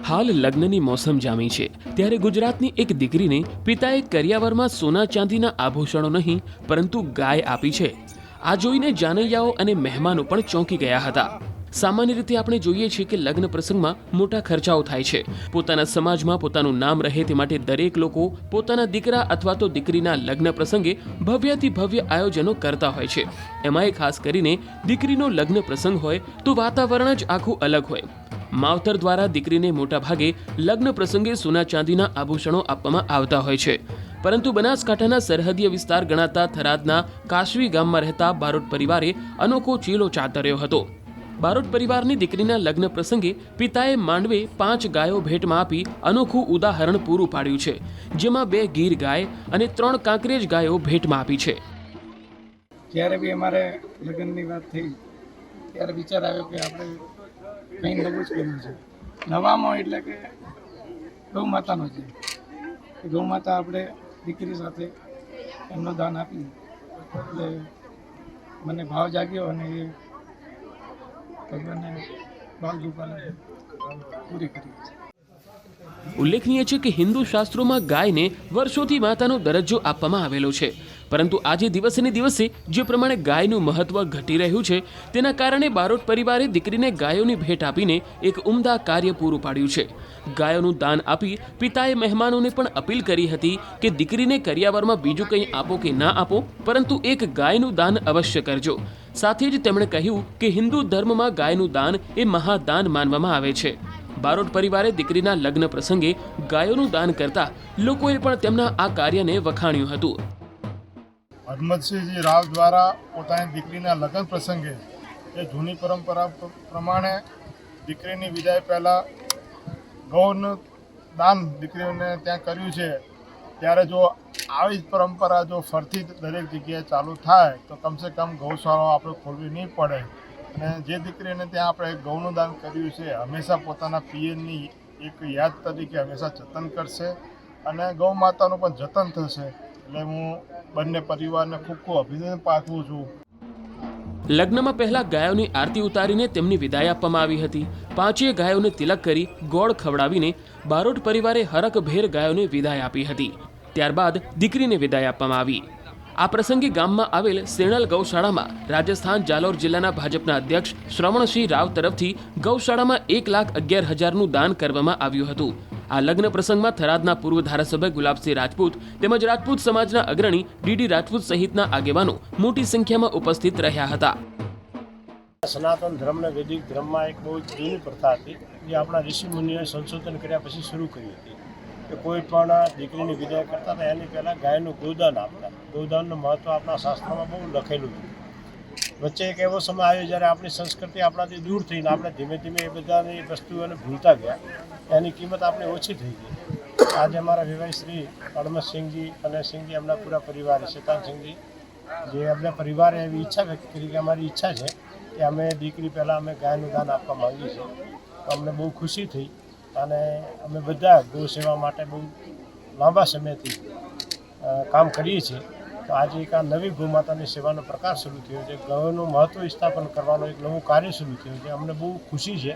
હાલ લગ્નની મોસમ જામી છે ત્યારે ગુજરાતની એક દીકરીને પિતાએ કરિયાવરમાં સોના ચાંદીના આભૂષણો નહીં પરંતુ ગાય આપી છે। આ જોઈને જાનૈયાઓ અને મહેમાનો પણ ચોંકી ગયા હતા। સામાન્ય રીતે આપણે જોઈએ છીએ કે લગ્ન પ્રસંગમાં મોટા ખર્ચાઓ થાય છે। પોતાના સમાજમાં પોતાનું નામ રહે તે માટે દરેક લોકો પોતાના દીકરા અથવા તો દીકરીના લગ્ન પ્રસંગે ભવ્યથી ભવ્ય આયોજનો કરતા હોય છે। એમાંય ખાસ કરીને દીકરીનો લગ્ન પ્રસંગ હોય તો વાતાવરણ જ આખું અલગ હોય। માવતર દ્વારા દીકરીને મોટા ભાગે લગ્ન પ્રસંગે સોના ચાંદીના આભૂષણો આપવામાં આવતા હોય છે, પરંતુ બનાસકાંઠાના સરહદીય વિસ્તાર ગણાતા થરાદના કાશવી ગામમાં રહેતા બારોટ પરિવારે અનોખો ચીલો ચાતર્યો હતો। બારોટ પરિવારની દીકરીના લગ્ન પ્રસંગે પિતાએ માંડવે 5 ગાયો ભેટમાં આપી અનોખું ઉદાહરણ પૂરું પાડ્યું છે, જેમાં 2 ગીર ગાય અને 3 કાંકરેજ ગાયો ભેટમાં આપી છે। જ્યારે બી અમારે લગ્નની વાત થઈ ત્યારે વિચાર આવ્યો કે આપણે કંઈ નવું જ કર્યું છે। નવામાં એટલે કે ગૌ માતાનો છે, ગૌ માતા આપણે દીકરી સાથે એમનું દાન આપ્યું એટલે મને ભાવ જાગ્યો અને એ ભગવાનને ભાવ રૂપાને પૂરી કરી છે। ઉલ્લેખનીય છે કે હિન્દુ શાસ્ત્રોમાં ગાયને વર્ષોથી માતાનો દરજ્જો આપવામાં આવેલો છે, પરંતુ આજે દિવસે ને દિવસે જે પ્રમાણે ગાયનું મહત્વ ઘટી રહ્યું છે તેના કારણે બારોટ પરિવારે દીકરીને ગાયોની ભેટ આપીને એક ઉમદા કાર્ય પૂરું પાડ્યું છે। ગાયોનું દાન આપી પિતાએ મહેમાનોને પણ અપીલ કરી હતી કે દીકરીને કરિયાવરમાં બીજું કંઈ આપો કે ના આપો, પરંતુ એક ગાયનું દાન અવશ્ય કરજો। સાથે જ તેમણે કહ્યું કે હિન્દુ ધર્મમાં ગાયનું દાન એ મહાદાન માનવામાં આવે છે। બારોટ પરિવારે દીકરીના લગ્ન પ્રસંગે ગાયોનું દાન કરતા લોકોએ પણ તેમના આ કાર્યને વખાણ્યું હતું। હરમતસિંહજી રાવ દ્વારા પોતાની દીકરીના લગ્ન પ્રસંગે એ જૂની પરંપરા પ્રમાણે દીકરીની વિદાય પહેલાં ગૌનું દાન દીકરીઓને ત્યાં કર્યું છે, ત્યારે જો આવી જ પરંપરા જો ફરતી દરેક જગ્યાએ ચાલુ થાય તો કમસે કમ ગૌશાળાઓ આપણે ખોલવી નહીં પડે અને જે દીકરીને ત્યાં આપણે ગૌનું દાન કર્યું છે હંમેશા પોતાના પિયરની એક યાદ તરીકે હંમેશા જતન કરશે અને ગૌ માતાનું પણ જતન થશે। એટલે હું બંને પરિવારને ખૂબ ખૂબ અભિનંદન પાઠવું છું। લગ્નમાં પહેલા ગાયોની આરતી ઉતારીને તેમની વિદાય આપવામાં આવી હતી। 5 ગાયોને તિલક કરી ગોળ ખવડાવીને બારોટ પરિવારે હરખભેર ગાયોને વિદાય આપી હતી। ત્યારબાદ દીકરીને વિદાય આપવામાં આવી। આ પ્રસંગે ગામમાં આવેલ સેણલ ગૌશાળામાં રાજસ્થાન જાલોર જિલ્લાના ભાજપના અધ્યક્ષ શ્રવણસિંહ રાવ તરફથી ગૌશાળામાં 1,11,000નું દાન કરવામાં આવ્યું હતું। આ લગ્ન પ્રસંગમાં થરાદના પૂર્વ ધારાસભ્ય ગુલાબસિંહ રાજપૂત તેમજ રાજપૂત સમાજના અગ્રણી ડીડી રાજપૂત સહિતના આગેવાનો મોટી સંખ્યામાં ઉપસ્થિત રહ્યા હતા। સનાતન ધર્મને વૈદિક ધર્મમાં એક બહુ જૂની પ્રથા હતી જે આપણા ઋષિ મુનિઓએ સંશોધન કર્યા પછી શરૂ કરી હતી કે કોઈ પણ દીકરીની વિદાય કરતા હતા એની પહેલાં ગાયનું ગૌદાન આપતા। ગૌદાનનું મહત્ત્વ આપણા શાસ્ત્રોમાં બહુ લખેલું છે। વચ્ચે એક એવો સમય આવ્યો જ્યારે આપણી સંસ્કૃતિ આપણાથી દૂર થઈને આપણે ધીમે ધીમે એ બધાની વસ્તુઓને ભૂલતા ગયા, એની કિંમત આપણે ઓછી થઈ ગઈ। આજે અમારા વિવાહી શ્રી હરમતસિંહજી અને સિંહજી એમના પૂરા પરિવારે શેતાનસિંહજી જે એમના પરિવારે એવી ઈચ્છા વ્યક્ત કરી કે અમારી ઈચ્છા છે કે અમે દીકરી પહેલાં અમે ગાયનું દાન આપવા માંગીએ છીએ, તો અમને બહુ ખુશી થઈ અને અમે બધા ગૌ સેવા માટે બહુ લાંબા સમયથી કામ કરીએ છીએ। તો આજે એક આ નવી ગૌ માતાની સેવાનો પ્રકાર શરૂ થયો છે, ગૌનું મહત્ત્વ સ્થાપન કરવાનું એક નવું કાર્ય શરૂ થયું છે, અમને બહુ ખુશી છે।